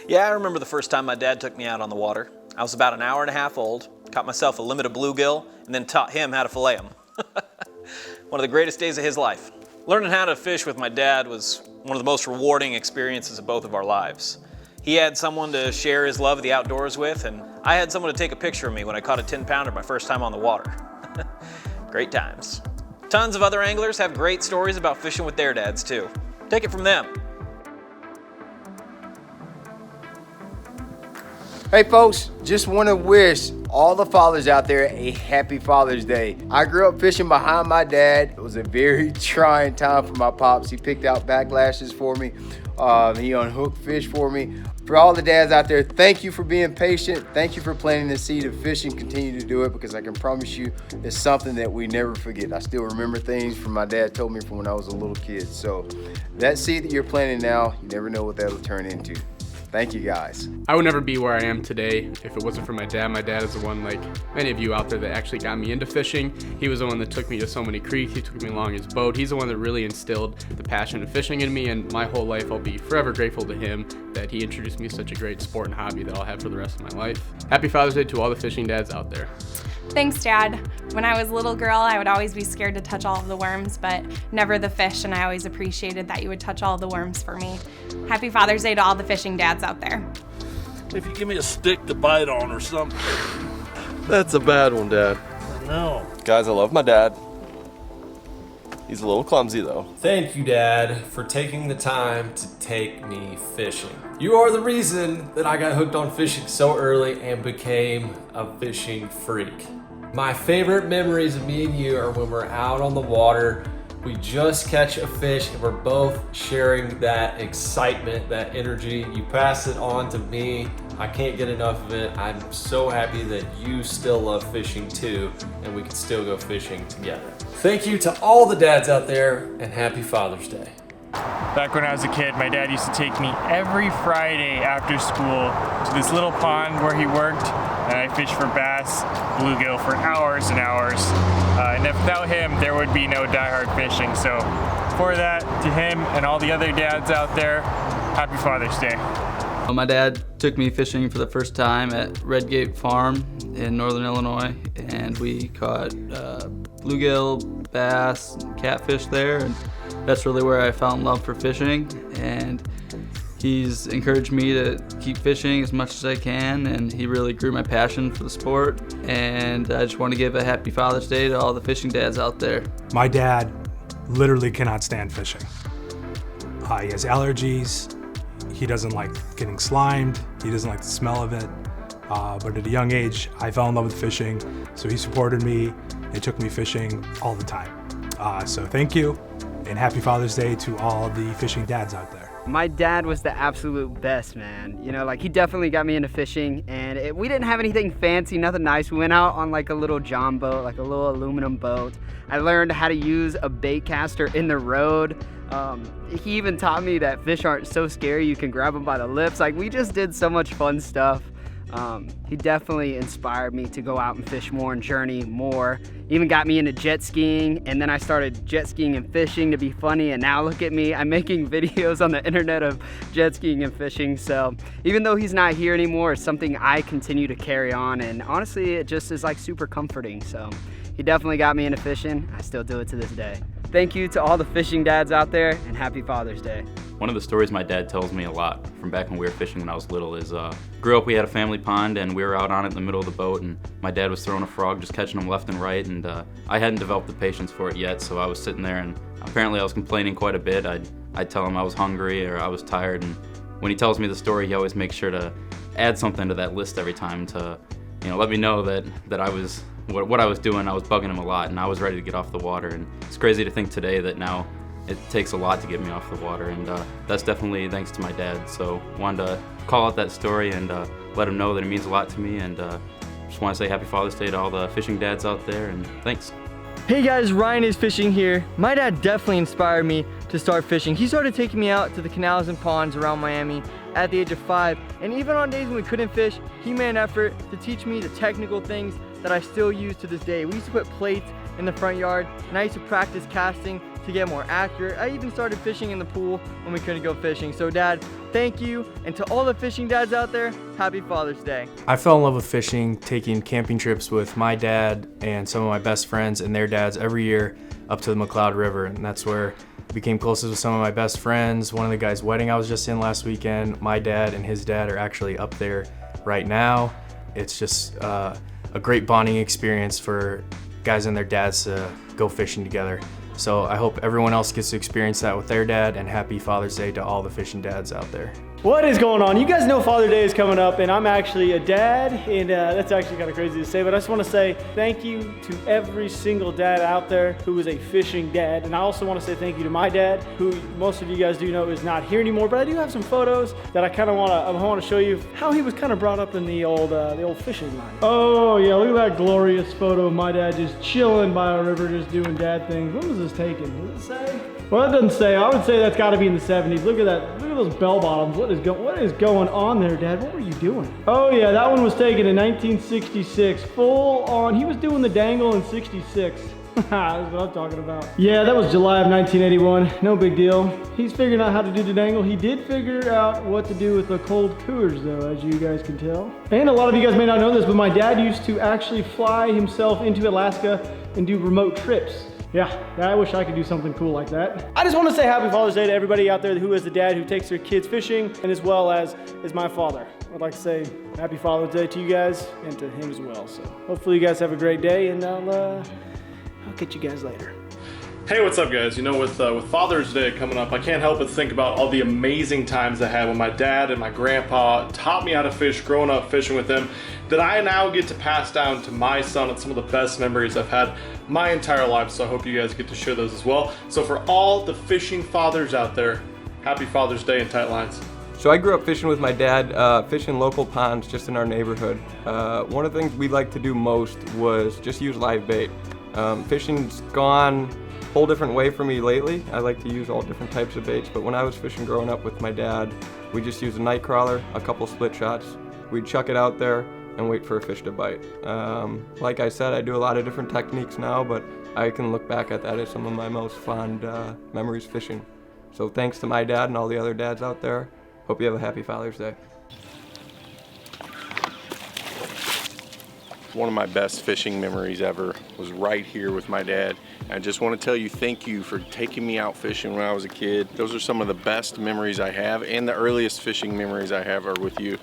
Yeah, I remember the first time my dad took me out on the water. I was about an hour and a half old, caught myself a limit of bluegill, and then taught him how to fillet them. One of the greatest days of his life. Learning how to fish with my dad was one of the most rewarding experiences of both of our lives. He had someone to share his love of the outdoors with, and I had someone to take a picture of me when I caught a 10-pounder my first time on the water. Great times. Tons of other anglers have great stories about fishing with their dads too. Take it from them. Hey folks, just want to wish all the fathers out there a happy Father's Day. I grew up fishing behind my dad. It was a very trying time for my pops. He picked out backlashes for me. He unhooked fish for me. For all the dads out there, thank you for being patient. Thank you for planting the seed of fishing. Continue to do it, because I can promise you it's something that we never forget. I still remember things from my dad told me from when I was a little kid. So that seed that you're planting now, you never know what that'll turn into. Thank you guys. I would never be where I am today if it wasn't for my dad. My dad is the one, like many of you out there, that actually got me into fishing. He was the one that took me to so many creeks. He took me along his boat. He's the one that really instilled the passion of fishing in me, and my whole life I'll be forever grateful to him that he introduced me to such a great sport and hobby that I'll have for the rest of my life. Happy Father's Day to all the fishing dads out there. Thanks, Dad. When I was a little girl, I would always be scared to touch all of the worms, but never the fish, and I always appreciated that you would touch all of the worms for me. Happy Father's Day to all the fishing dads out there. If you give me a stick to bite on or something. That's a bad one, Dad. I know. Guys, I love my dad. He's a little clumsy, though. Thank you, Dad, for taking the time to take me fishing. You are the reason that I got hooked on fishing so early and became a fishing freak. My favorite memories of me and you are when we're out on the water, we just catch a fish, and we're both sharing that excitement, that energy. You pass it on to me. I can't get enough of it. I'm so happy that you still love fishing too, and we can still go fishing together. Thank you to all the dads out there, and happy Father's Day. Back when I was a kid, my dad used to take me every Friday after school to this little pond where he worked, and I fished for bass, bluegill for hours and hours. And without him, there would be no diehard fishing. So for that, to him and all the other dads out there, happy Father's Day. My dad took me fishing for the first time at Redgate Farm in northern Illinois, and we caught bluegill, bass, and catfish there, and that's really where I found love for fishing. And he's encouraged me to keep fishing as much as I can, and he really grew my passion for the sport. And I just want to give a happy Father's Day to all the fishing dads out there. My dad literally cannot stand fishing. He has allergies. He doesn't like getting slimed. He doesn't like the smell of it. But at a young age, I fell in love with fishing. So he supported me and took me fishing all the time. So thank you, and happy Father's Day to all the fishing dads out there. My dad was the absolute best, man. You know, like, he definitely got me into fishing, and we didn't have anything fancy, nothing nice. We went out on like a little john boat, like a little aluminum boat. I learned how to use a bait caster in the road. He even taught me that fish aren't so scary, you can grab them by the lips. Like, we just did so much fun stuff. He definitely inspired me to go out and fish more and journey more. Even got me into jet skiing, and then I started jet skiing and fishing to be funny, and now look at me, I'm making videos on the internet of jet skiing and fishing. So even though he's not here anymore, it's something I continue to carry on, and honestly it just is like super comforting. So he definitely got me into fishing. I still do it to this day. Thank you to all the fishing dads out there, and happy Father's Day. One of the stories my dad tells me a lot from back when we were fishing when I was little is, grew up, we had a family pond, and we were out on it in the middle of the boat, and my dad was throwing a frog, just catching them left and right, and I hadn't developed the patience for it yet, so I was sitting there, and apparently I was complaining quite a bit. I'd tell him I was hungry or I was tired, and when he tells me the story, he always makes sure to add something to that list every time to, let me know that I was, what I was doing, I was bugging him a lot, and I was ready to get off the water. And it's crazy to think today that now it takes a lot to get me off the water, and that's definitely thanks to my dad. So wanted to call out that story and let him know that it means a lot to me, and just want to say happy Father's Day to all the fishing dads out there, and thanks. Hey guys, Ryan is fishing here. My dad definitely inspired me to start fishing. He started taking me out to the canals and ponds around Miami at the age of 5, and even on days when we couldn't fish, he made an effort to teach me the technical things that I still use to this day. We used to put plates in the front yard, and I used to practice casting to get more accurate. I even started fishing in the pool when we couldn't go fishing. So Dad, thank you. And to all the fishing dads out there, happy Father's Day. I fell in love with fishing, taking camping trips with my dad and some of my best friends and their dads every year up to the McLeod River, and that's where I became closest with some of my best friends. One of the guys' wedding I was just in last weekend, my dad and his dad are actually up there right now. It's just a great bonding experience for guys and their dads to go fishing together. So I hope everyone else gets to experience that with their dad, and happy Father's Day to all the fishing dads out there. What is going on? You guys know Father's Day is coming up, and I'm actually a dad, and that's actually kind of crazy to say, but I just want to say thank you to every single dad out there who is a fishing dad. And I also want to say thank you to my dad, who most of you guys do know is not here anymore, but I do have some photos that I kind of want to show you how he was kind of brought up in the old fishing line. Oh yeah, look at that glorious photo of my dad just chilling by a river, just doing dad things. When was this taken? Does it say? Well, it doesn't say. I would say that's got to be in the 70s. Look at that. Look at those bell bottoms. What is going on there, Dad? What were you doing? Oh yeah, that one was taken in 1966. Full on. He was doing the dangle in 66. That's what I'm talking about. Yeah, that was July of 1981. No big deal. He's figuring out how to do the dangle. He did figure out what to do with the cold coors, though, as you guys can tell. And a lot of you guys may not know this, but my dad used to actually fly himself into Alaska and do remote trips. Yeah, I wish I could do something cool like that. I just want to say happy Father's Day to everybody out there who is a dad who takes their kids fishing, and as well as my father. I'd like to say happy Father's Day to you guys and to him as well. So hopefully you guys have a great day, and I'll catch you guys later. Hey, what's up guys? You know, with Father's Day coming up, I can't help but think about all the amazing times I had when my dad and my grandpa taught me how to fish growing up fishing with them, that I now get to pass down to my son. It's some of the best memories I've had my entire life, so I hope you guys get to share those as well. So for all the fishing fathers out there, happy Father's Day in tight lines. So I grew up fishing with my dad, fishing local ponds just in our neighborhood. One of the things we liked to do most was just use live bait. Fishing's gone a whole different way for me lately. I like to use all different types of baits, but when I was fishing growing up with my dad, we just used a night crawler, a couple split shots. We'd chuck it out there and wait for a fish to bite. Like I said, I do a lot of different techniques now, but I can look back at that as some of my most fond memories fishing. So thanks to my dad and all the other dads out there. Hope you have a happy Father's Day. One of my best fishing memories ever was right here with my dad. I just want to tell you thank you for taking me out fishing when I was a kid. Those are some of the best memories I have, and the earliest fishing memories I have are with you.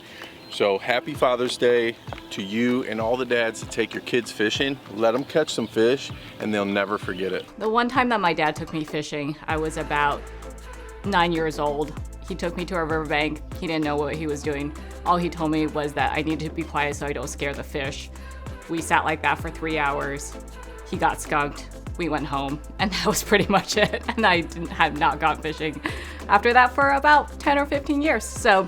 So happy Father's Day to you and all the dads that take your kids fishing. Let them catch some fish and they'll never forget it. The one time that my dad took me fishing, I was about 9 years old. He took me to a riverbank. He didn't know what he was doing. All he told me was that I needed to be quiet so I don't scare the fish. We sat like that for 3 hours. He got skunked. We went home, and that was pretty much it. And I have not gone fishing after that for about 10 or 15 years. So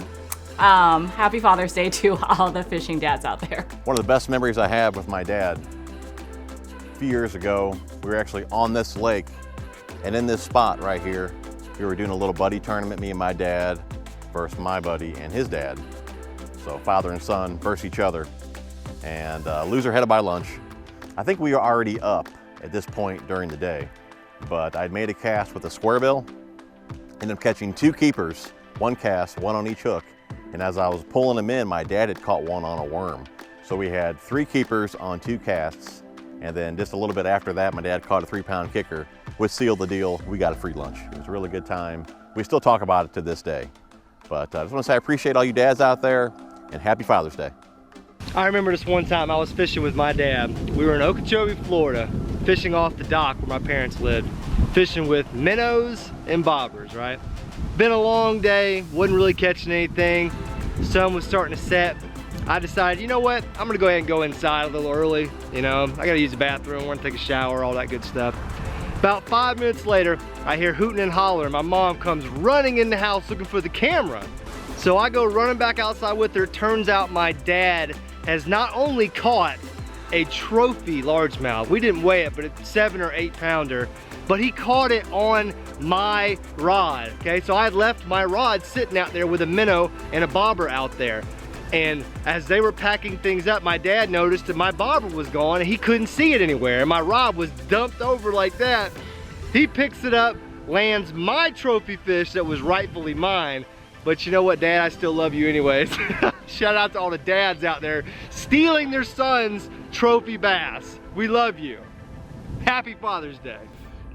happy Father's Day to all the fishing dads out there. One of the best memories I have with my dad, a few years ago, we were actually on this lake, and in this spot right here, we were doing a little buddy tournament, me and my dad versus my buddy and his dad. So father and son versus each other, and loser headed by lunch. I think we were already up at this point during the day, but I'd made a cast with a square bill, ended up catching 2 keepers, 1 cast, 1 on each hook, and as I was pulling them in, my dad had caught 1 on a worm. So we had 3 keepers on 2 casts, and then just a little bit after that, my dad caught a 3-pound kicker, which sealed the deal. We got a free lunch. It was a really good time. We still talk about it to this day. But I just want to say I appreciate all you dads out there, and happy Father's Day. I remember this one time I was fishing with my dad. We were in 𝗙ecie𝗶𝗶, Florida, fishing off the dock where my parents lived, fishing with minnows and bobbers, right? Been a long day, wasn't really catching anything. The sun was starting to set. I decided, you know what? I'm gonna go ahead and go inside a little early. You know, I gotta use the bathroom, want to take a shower, all that good stuff. About 5 minutes later, I hear hooting and hollering. My mom comes running in the house looking for the camera. So I go running back outside with her. Turns out my dad has not only caught a trophy largemouth, we didn't weigh it, but it's 7 or 8 pounder, but he caught it on my rod, okay? So I had left my rod sitting out there with a minnow and a bobber out there. And as they were packing things up, my dad noticed that my bobber was gone and he couldn't see it anywhere. And my rod was dumped over like that. He picks it up, lands my trophy fish that was rightfully mine. But you know what, Dad? I still love you anyways. Shout out to all the dads out there stealing their sons' trophy bass. We love you. Happy Father's Day.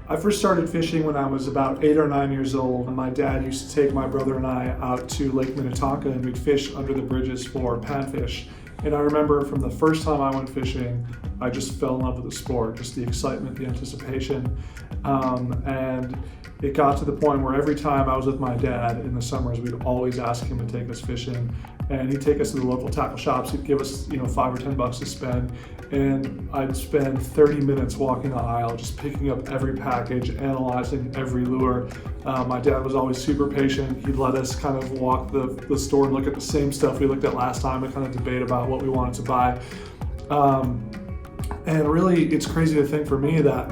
I first started fishing when I was about 8 or 9 years old. My dad used to take my brother and I out to Lake Minnetonka and we'd fish under the bridges for panfish. And I remember from the first time I went fishing, I just fell in love with the sport, just the excitement, the anticipation. And it got to the point where every time I was with my dad in the summers, we'd always ask him to take us fishing. And he'd take us to the local tackle shops. He'd give us, $5 or $10 to spend. And I'd spend 30 minutes walking the aisle, just picking up every package, analyzing every lure. My dad was always super patient. He'd let us kind of walk the store and look at the same stuff we looked at last time and kind of debate about what we wanted to buy. And really, it's crazy to think for me that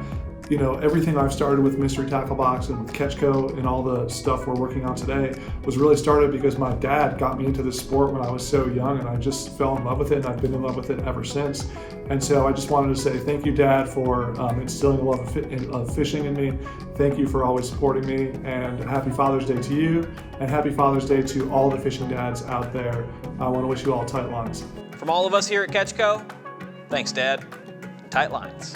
everything I've started with Mystery Tackle Box and with 𝗙់𝗹𝗹 and all the stuff we're working on today was really started because my dad got me into this sport when I was so young, and I just fell in love with it, and I've been in love with it ever since. And so I just wanted to say thank you, Dad, for instilling a love of fishing in me. Thank you for always supporting me, and happy Father's Day to you, and happy Father's Day to all the fishing dads out there. I want to wish you all tight lines. From all of us here at 𝗙𝗹𝗹, thanks, Dad. Tight lines.